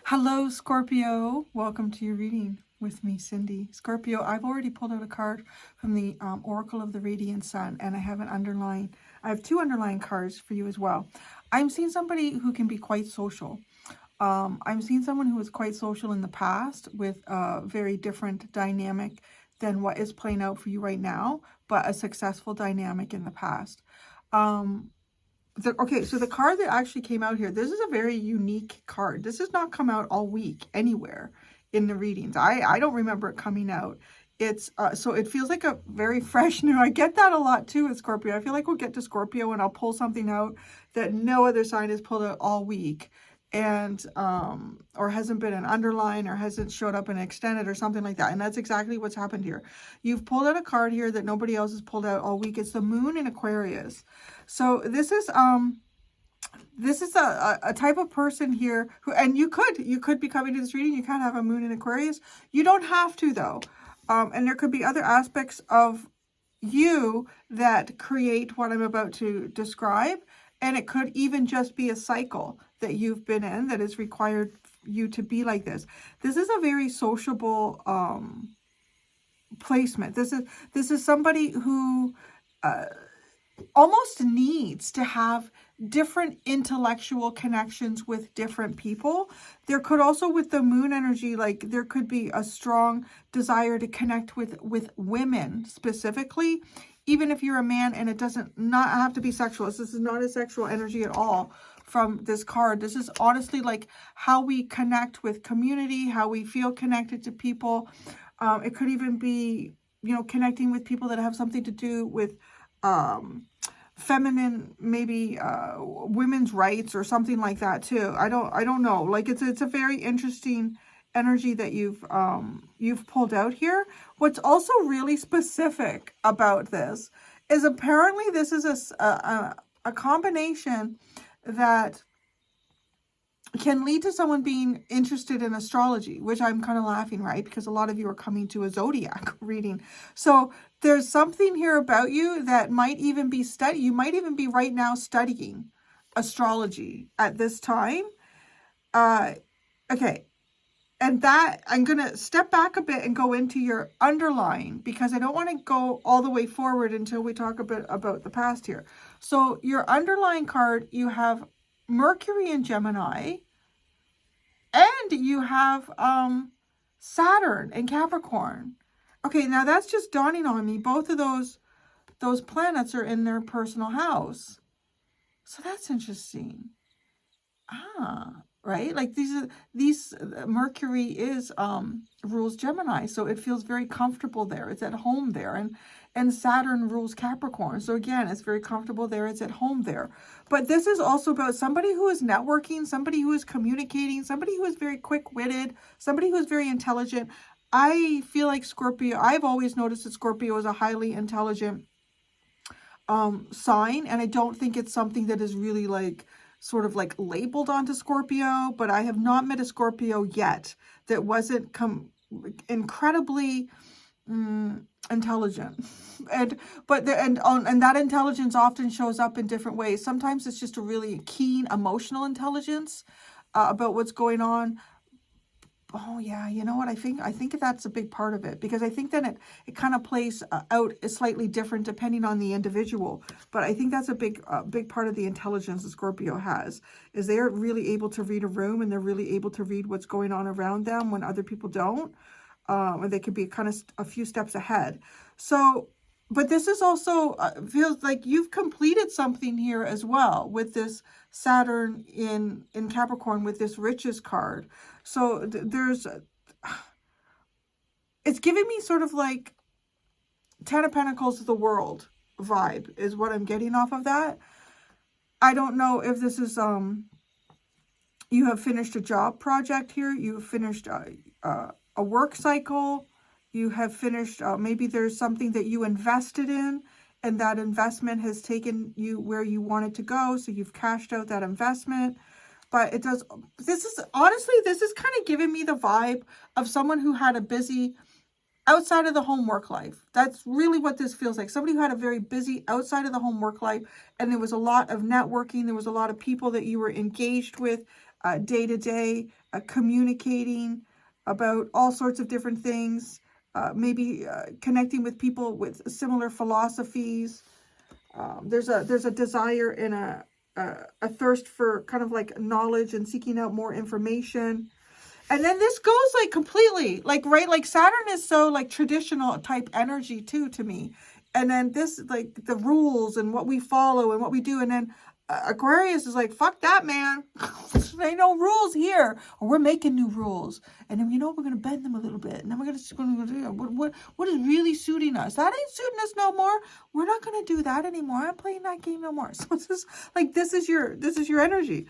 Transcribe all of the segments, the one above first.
Hello, Scorpio. Welcome to your reading with me, Cindy. Scorpio, I've already pulled out a card from the Oracle of the Radiant Sun, and I have I have two underlying cards for you as well. I'm seeing somebody who can be quite social. I'm seeing someone who was quite social in the past with a very different dynamic than what is playing out for you right now, but a successful dynamic in the past. Okay, so the card that actually came out here, this is a very unique card. This has not come out all week anywhere in the readings. I don't remember it coming out. It's so it feels like a very fresh new. I get that a lot too with Scorpio. I feel like we'll get to Scorpio and I'll pull something out that no other sign has pulled out all week, and or hasn't been an underline or hasn't showed up in extended or something like that. And that's exactly what's happened here. You've pulled out a card here that nobody else has pulled out all week. It's the Moon in Aquarius. So this is a type of person here who, and you could be coming to this reading. You can't have a Moon in Aquarius. You don't have to though. And there could be other aspects of you that create what I'm about to describe. And it could even just be a cycle that you've been in that has required you to be like this. This is a very sociable placement. This is somebody who almost needs to have different intellectual connections with different people. There could also, with the moon energy, like there could be a strong desire to connect with women specifically, even if you're a man, and it doesn't not have to be sexual. This is not a sexual energy at all from this card. This is honestly like how we connect with community, how we feel connected to people. It could even be, connecting with people that have something to do with feminine, maybe women's rights or something like that too. I don't know. Like it's a very interesting energy that you've pulled out here. What's also really specific about this is apparently this is a combination that can lead to someone being interested in astrology, which I'm kind of laughing, right? Because a lot of you are coming to a zodiac reading. So there's something here about you that might even be you might even be right now studying astrology at this time. Okay. And that, I'm going to step back a bit and go into your underlying, because I don't want to go all the way forward until we talk a bit about the past here. So your underlying card, you have Mercury in Gemini, and you have Saturn in Capricorn. Okay, now that's just dawning on me. Both of those planets are in their personal house. So that's interesting. Right? Like these Mercury is rules Gemini, so it feels very comfortable there. It's at home there. And Saturn rules Capricorn. So again, it's very comfortable there. It's at home there. But this is also about somebody who is networking, somebody who is communicating, somebody who is very quick-witted, somebody who is very intelligent. I feel like Scorpio, I've always noticed that Scorpio is a highly intelligent sign, and I don't think it's something that is really like sort of like labeled onto Scorpio, but I have not met a Scorpio yet that wasn't incredibly intelligent. And that intelligence often shows up in different ways. Sometimes it's just a really keen emotional intelligence about what's going on. Oh yeah, you know what? I think that's a big part of it, because I think that it kind of plays out slightly different depending on the individual. But I think that's a big part of the intelligence that Scorpio has, is they're really able to read a room, and they're really able to read what's going on around them when other people don't. Or they could be kind of a few steps ahead. So, but this is also feels like you've completed something here as well with this Saturn in Capricorn with this Riches card. So it's giving me sort of like Ten of Pentacles of the World vibe is what I'm getting off of that. I don't know if this is, you have finished a job project here. You've finished a work cycle. You have finished, maybe there's something that you invested in, and that investment has taken you where you wanted to go. So you've cashed out that investment. But this is kind of giving me the vibe of someone who had a busy outside of the home work life. That's really what this feels like. Somebody who had a very busy outside of the home work life, and there was a lot of networking. There was a lot of people that you were engaged with day to day, communicating about all sorts of different things, maybe connecting with people with similar philosophies. There's a desire and a thirst for kind of like knowledge and seeking out more information. And then this goes like completely like, right, like Saturn is so like traditional type energy too to me. And then this, like the rules and what we follow and what we do. And then Aquarius is like, fuck that, man. There ain't no rules here. Or we're making new rules. And then, we're going to bend them a little bit. And then we're going to do what is really suiting us. That ain't suiting us no more. We're not going to do that anymore. I'm playing that game no more. So it's just like, this is your energy.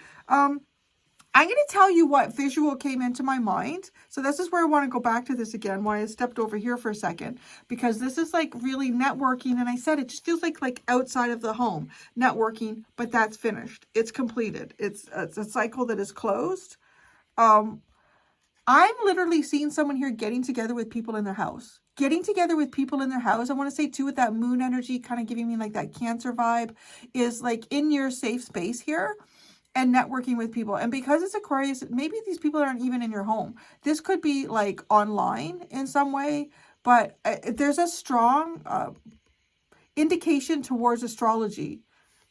I'm going to tell you what visual came into my mind. So this is where I want to go back to this again, why I stepped over here for a second, because this is like really networking. And I said, it just feels like outside of the home networking, but that's finished. It's completed. It's a cycle that is closed. I'm literally seeing someone here getting together with people in their house. Getting together with people in their house. I want to say too, with that moon energy kind of giving me like that Cancer vibe, is like in your safe space here. And networking with people. And because it's Aquarius, maybe these people aren't even in your home. This could be like online in some way, but there's a strong indication towards astrology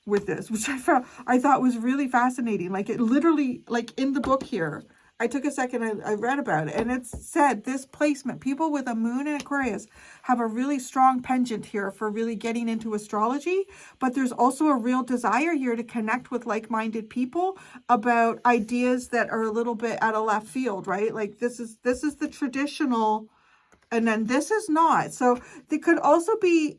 with this, which I thought was really fascinating. Like it literally, like in the book here, I took a second, I read about it, and it said this placement, people with a moon in Aquarius have a really strong penchant here for really getting into astrology, but there's also a real desire here to connect with like-minded people about ideas that are a little bit out of left field, right? Like this is the traditional, and then this is not. So there could also be,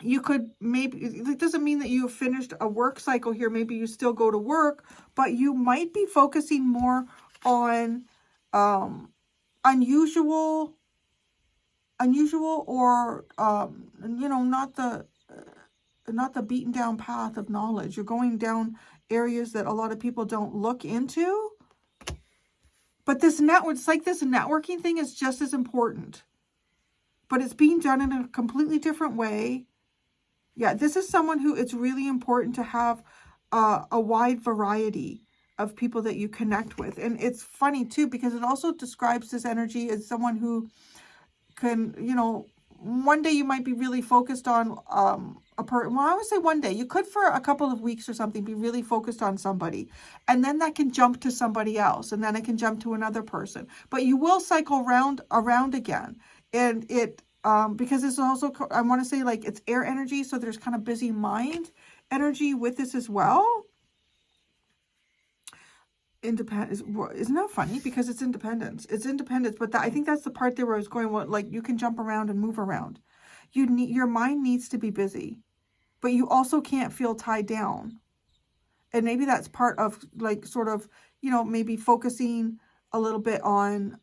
you could maybe, it doesn't mean that you have finished a work cycle here. Maybe you still go to work, but you might be focusing more on unusual or, not the beaten down path of knowledge. You're going down areas that a lot of people don't look into. But this network, it's like this networking thing is just as important, but it's being done in a completely different way. Yeah, this is someone who it's really important to have a wide variety of people that you connect with. And it's funny too, because it also describes this energy as someone who can, one day you might be really focused on well, I would say one day. You could for a couple of weeks or something be really focused on somebody. And then that can jump to somebody else. And then it can jump to another person. But you will cycle around again. And it... because this is also, I want to say like it's air energy. So there's kind of busy mind energy with this as well. Independence, isn't that funny? Because it's independence. It's independence. But I think that's the part there where I was going, like you can jump around and move around. Your mind needs to be busy, but you also can't feel tied down. And maybe that's part of like sort of, maybe focusing a little bit on,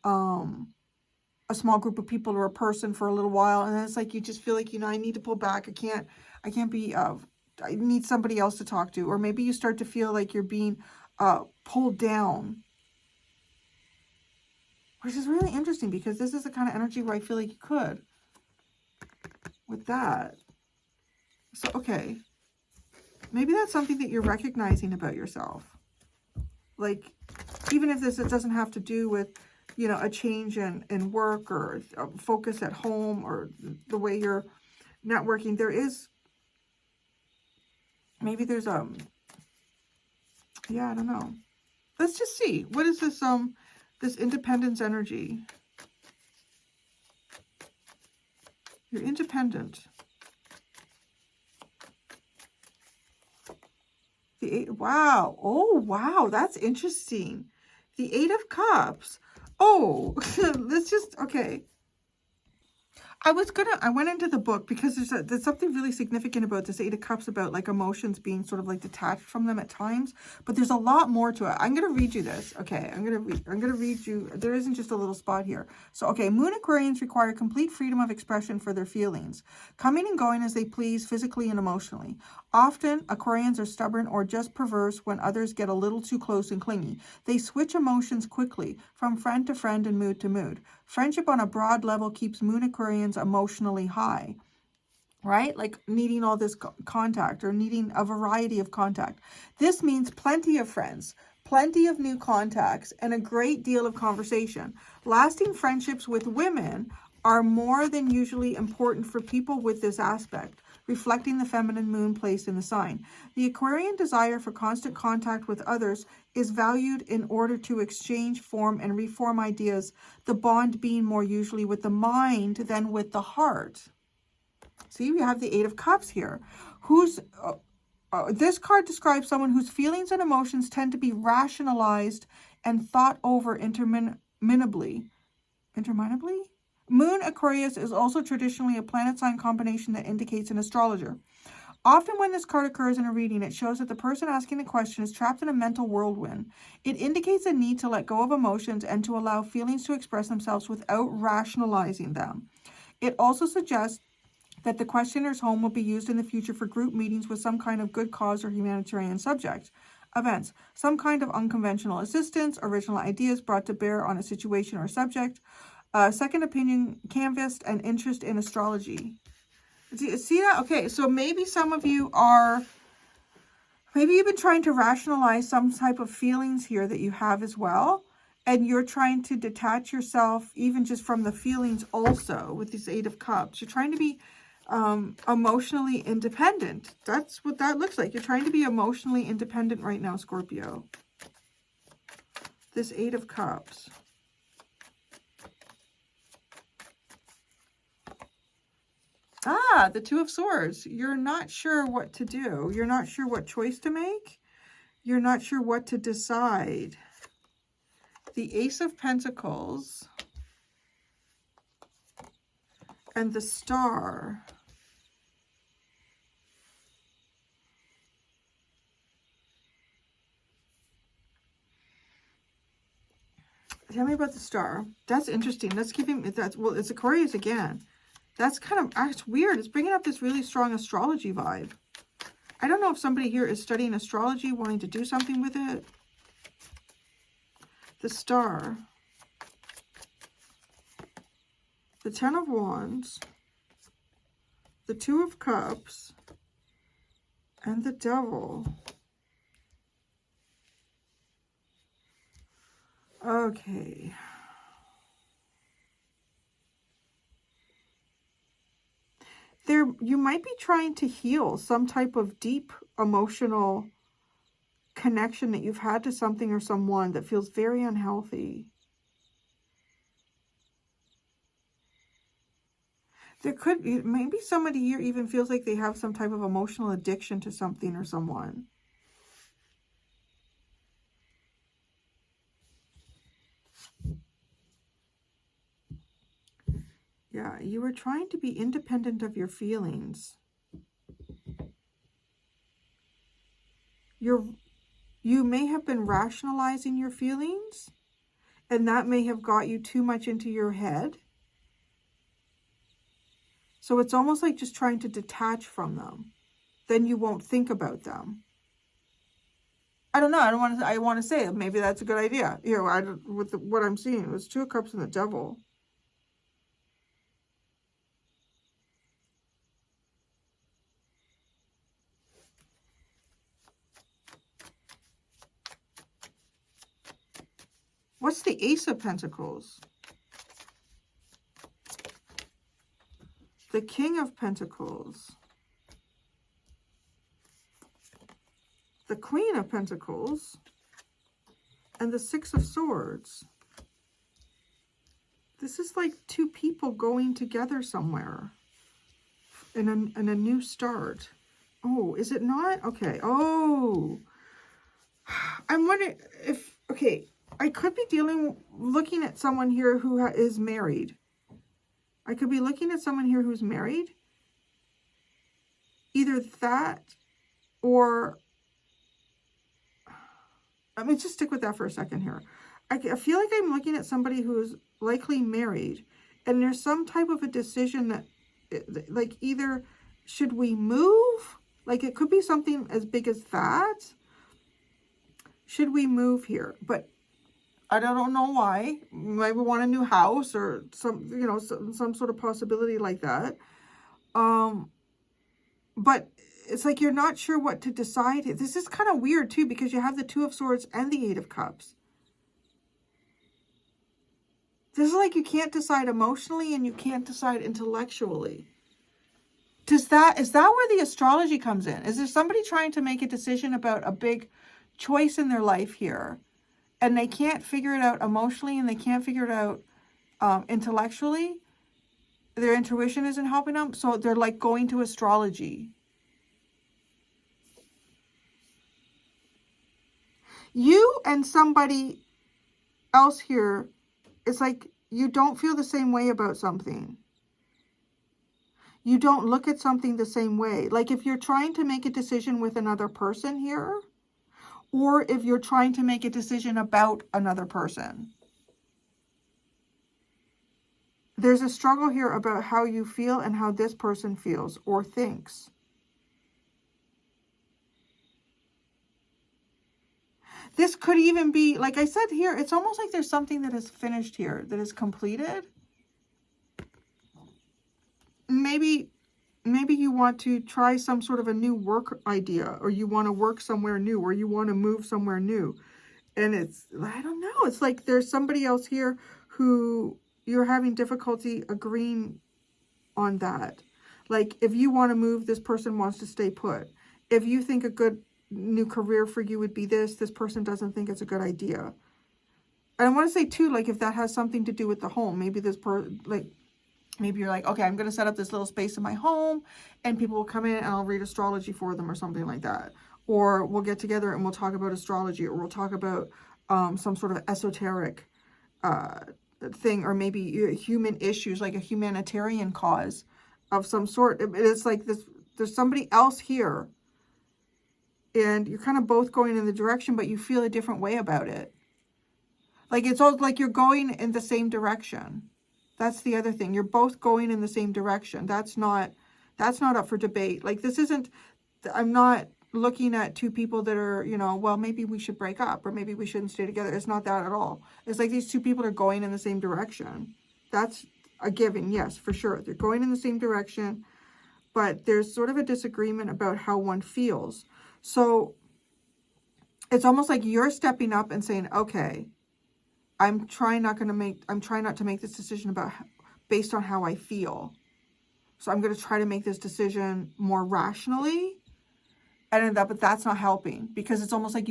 a small group of people or a person for a little while. And then it's like, you just feel like, I need to pull back. I can't be, I need somebody else to talk to. Or maybe you start to feel like you're being pulled down. Which is really interesting because this is the kind of energy where I feel like you could. With that. So, okay. Maybe that's something that you're recognizing about yourself. Like, even if it doesn't have to do with, a change in work or a focus at home or the way you're networking, there is, maybe there's, yeah, I don't know. Let's just see. What is this, this independence energy? You're independent. The 8, wow. Oh, wow. That's interesting. The 8 of Cups. Oh, let's just, okay. I went into the book because there's something really significant about this 8 of Cups, about like emotions being sort of like detached from them at times, but there's a lot more to it. I'm going to read you this. Okay. I'm going to read you. There isn't just a little spot here. So, okay. Moon Aquarians require complete freedom of expression for their feelings, coming and going as they please physically and emotionally. Often, Aquarians are stubborn or just perverse when others get a little too close and clingy. They switch emotions quickly from friend to friend and mood to mood. Friendship on a broad level keeps Moon Aquarians emotionally high, right? Like needing all this contact or needing a variety of contact. This means plenty of friends, plenty of new contacts, and a great deal of conversation. Lasting friendships with women are more than usually important for people with this aspect, reflecting the feminine moon placed in the sign. The Aquarian desire for constant contact with others is valued in order to exchange, form, and reform ideas, the bond being more usually with the mind than with the heart. See, we have the Eight of Cups here. This card describes someone whose feelings and emotions tend to be rationalized and thought over interminably. Moon Aquarius is also traditionally a planet sign combination that indicates an astrologer. Often when this card occurs in a reading, it shows that the person asking the question is trapped in a mental whirlwind. It indicates a need to let go of emotions and to allow feelings to express themselves without rationalizing them. It also suggests that the questioner's home will be used in the future for group meetings with some kind of good cause or humanitarian subject. Events, some kind of unconventional assistance, original ideas brought to bear on a situation or subject, second opinion canvassed, and interest in astrology. See that? Okay, so maybe some of you are, maybe you've been trying to rationalize some type of feelings here that you have as well. And you're trying to detach yourself even just from the feelings also with this Eight of Cups. You're trying to be emotionally independent. That's what that looks like. You're trying to be emotionally independent right now, Scorpio. This Eight of Cups. The Two of Swords. You're not sure what to do. You're not sure what choice to make. You're not sure what to decide. The Ace of Pentacles and the Star. Tell me about the Star. That's interesting. Let's give him that. Well, it's Aquarius again. That's it's weird. It's bringing up this really strong astrology vibe. I don't know if somebody here is studying astrology, wanting to do something with it. The Star. The Ten of Wands. The Two of Cups. And the Devil. Okay. You might be trying to heal some type of deep emotional connection that you've had to something or someone that feels very unhealthy. There could be, maybe somebody here even feels like they have some type of emotional addiction to something or someone. Yeah, you were trying to be independent of your feelings. You may have been rationalizing your feelings, and that may have got you too much into your head. So it's almost like just trying to detach from them. Then you won't think about them. I don't know. I want to say maybe that's a good idea. You know, what I'm seeing, it was Two of Cups and the Devil. What's the Ace of Pentacles? The King of Pentacles. The Queen of Pentacles. And the Six of Swords. This is like two people going together somewhere. In a new start. Oh, is it not? Okay. Oh. I'm wondering if... Okay. I could be looking at someone here who is married. I could be looking at someone here who's married. Either that or... Let me just stick with that for a second here. I feel like I'm looking at somebody who's likely married. And there's some type of a decision that, like, either should we move? Like, it could be something as big as that. Should we move here? But I don't know why. Maybe want a new house or some sort of possibility like that. But it's like you're not sure what to decide. This is kind of weird too, because you have the Two of Swords and the Eight of Cups. This is like you can't decide emotionally and you can't decide intellectually. Is that where the astrology comes in? Is there somebody trying to make a decision about a big choice in their life here, and they can't figure it out emotionally and they can't figure it out intellectually? Their intuition isn't helping them, so they're like going to astrology. You and somebody else here, it's like you don't feel the same way about something. You don't look at something the same way. Like if you're trying to make a decision with another person here, or if you're trying to make a decision about another person. There's a struggle here about how you feel and how this person feels or thinks. This could even be, like I said here, it's almost like there's something that is finished here, that is completed. Maybe you want to try some sort of a new work idea, or you want to work somewhere new, or you want to move somewhere new. And it's, I don't know, it's like there's somebody else here who you're having difficulty agreeing on that. Like if you want to move, this person wants to stay put. If you think a good new career for you would be this person doesn't think it's a good idea. And I want to say too, like if that has something to do with the home, maybe maybe you're like, okay, I'm going to set up this little space in my home and people will come in and I'll read astrology for them or something like that. Or we'll get together and we'll talk about astrology, or we'll talk about some sort of esoteric thing, or maybe human issues, like a humanitarian cause of some sort. It's like this, there's somebody else here and you're kind of both going in the direction, but you feel a different way about it. Like it's all like you're going in the same direction. That's the other thing. You're both going in the same direction. That's not up for debate. Like this isn't, I'm not looking at two people that are, you know, well, maybe we should break up or maybe we shouldn't stay together. It's not that at all. It's like these two people are going in the same direction. That's a given. Yes, for sure. They're going in the same direction, but there's sort of a disagreement about how one feels. So it's almost like you're stepping up and saying, okay, I'm trying not to make this decision based on how I feel. So I'm going to try to make this decision more rationally. But that's not helping, because it's almost like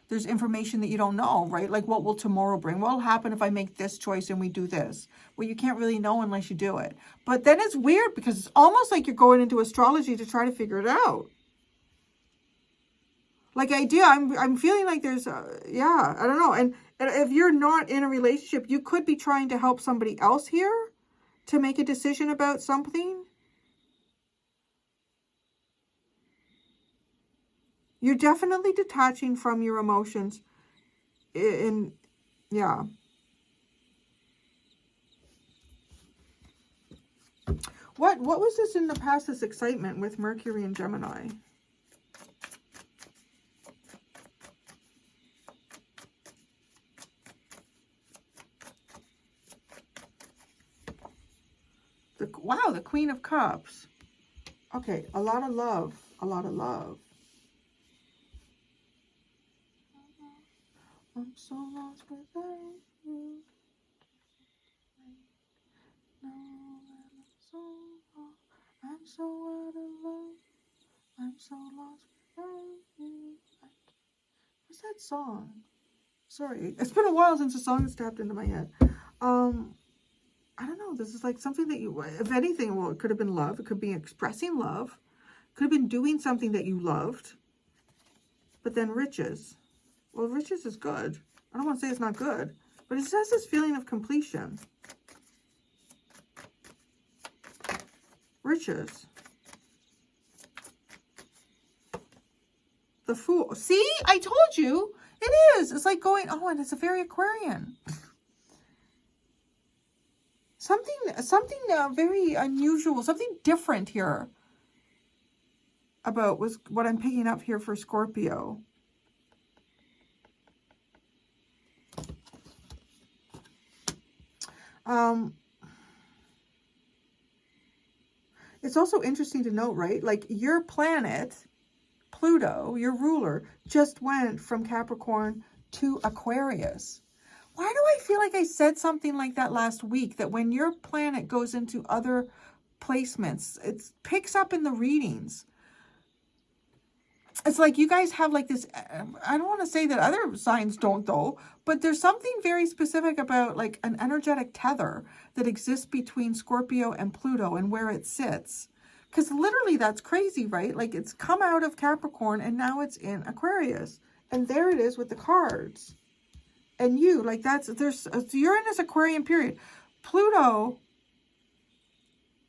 there's information that you don't know, right? Like what will tomorrow bring? What will happen if I make this choice and we do this? Well, you can't really know unless you do it. But then it's weird because it's almost like you're going into astrology to try to figure it out. Like I'm feeling like there's, I don't know. And if you're not in a relationship, you could be trying to help somebody else here to make a decision about something. You're definitely detaching from your emotions. Yeah. What was this in the past, this excitement with Mercury and Gemini? Wow, the Queen of Cups. Okay, a lot of love. A lot of love. I'm so lost without you. No, I'm so out of love. I'm so lost without you. What's that song? Sorry, it's been a while since the song has tapped into my head. I don't know. This is like something that you, if anything, well, it could have been love. It could be expressing love. It could have been doing something that you loved. But then riches. Well, riches is good. I don't want to say it's not good, but it has this feeling of completion. Riches. The Fool. See, I told you. It is. It's like going, oh, and it's a very Aquarian. Something very unusual, something different here about what I'm picking up here for Scorpio. It's also interesting to note, right? Like your planet, Pluto, your ruler, just went from Capricorn to Aquarius. Why do I feel like I said something like that last week? That when your planet goes into other placements, it picks up in the readings. It's like you guys have like this, I don't want to say that other signs don't though, but there's something very specific about like an energetic tether that exists between Scorpio and Pluto and where it sits. Because literally that's crazy, right? Like it's come out of Capricorn and now it's in Aquarius. And there it is with the cards. And you, like you're in this Aquarian period. Pluto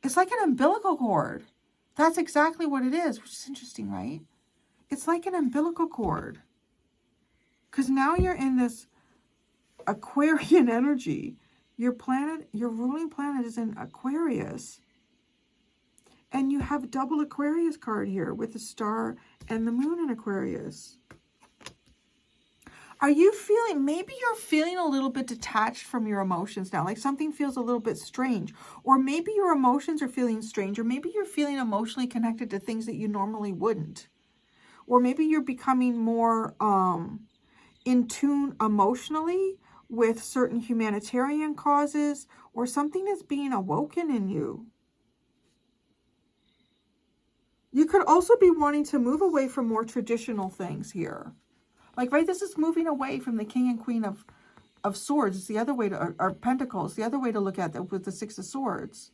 is like an umbilical cord. That's exactly what it is, which is interesting, right? It's like an umbilical cord. Because now you're in this Aquarian energy. Your planet, your ruling planet is in Aquarius. And you have a double Aquarius card here with the star and the moon in Aquarius. Are you feeling, maybe you're feeling a little bit detached from your emotions now, like something feels a little bit strange, or maybe your emotions are feeling strange, or maybe you're feeling emotionally connected to things that you normally wouldn't, or maybe you're becoming more in tune emotionally with certain humanitarian causes, or something is being awoken in you. You could also be wanting to move away from more traditional things here. Like, right, this is moving away from the King and Queen of Swords. It's the other way to, or Pentacles, the other way to look at that with the Six of Swords.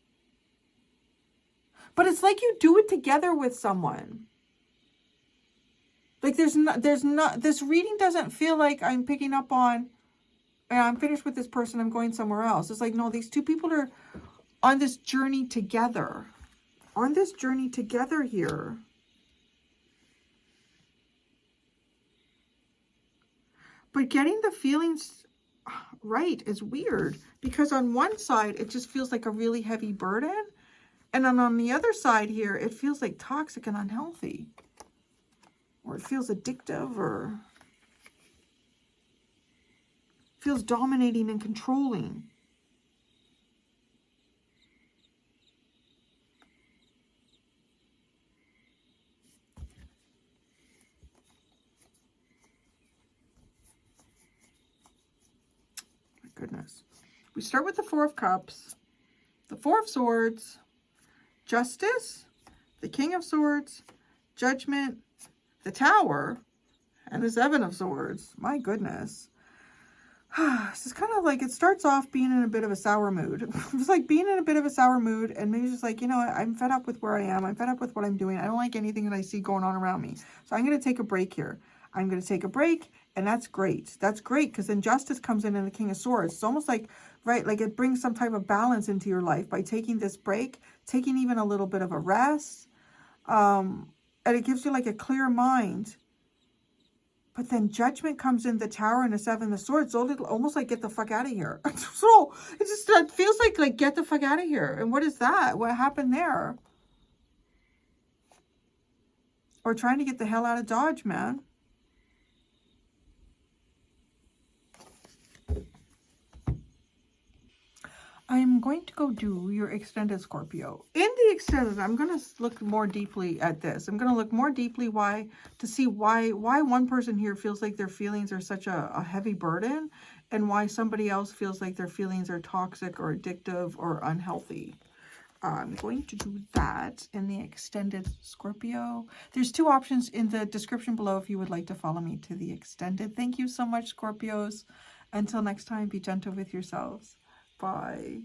But it's like you do it together with someone. Like, this reading doesn't feel like I'm picking up on, and I'm finished with this person, I'm going somewhere else. It's like, no, these two people are on this journey together. On this journey together here. But getting the feelings right is weird, because on one side, it just feels like a really heavy burden. And then on the other side here, it feels like toxic and unhealthy. Or it feels addictive, or feels dominating and controlling. Goodness. We start with the Four of Cups, the Four of Swords, Justice, the King of Swords, Judgment, the Tower, and the Seven of Swords. My goodness. This is kind of like, it starts off being in a bit of a sour mood. It's like being in a bit of a sour mood, and maybe just like, you know, I'm fed up with where I am. I'm fed up with what I'm doing. I don't like anything that I see going on around me. So I'm going to take a break here. I'm going to take a break, and that's great. That's great, because then Justice comes in the King of Swords. It's almost like, right, like it brings some type of balance into your life by taking this break, taking even a little bit of a rest, and it gives you like a clear mind. But then Judgment comes in, the Tower and the Seven of Swords. So it'll almost like, get the fuck out of here. So it just feels like get the fuck out of here. And what is that? What happened there? Or trying to get the hell out of Dodge, man. I'm going to go do your extended, Scorpio. In the extended, I'm going to look more deeply at this. I'm going to look more deeply to see why one person here feels like their feelings are such a heavy burden, and why somebody else feels like their feelings are toxic or addictive or unhealthy. I'm going to do that in the extended, Scorpio. There's two options in the description below if you would like to follow me to the extended. Thank you so much, Scorpios. Until next time, be gentle with yourselves. Bye.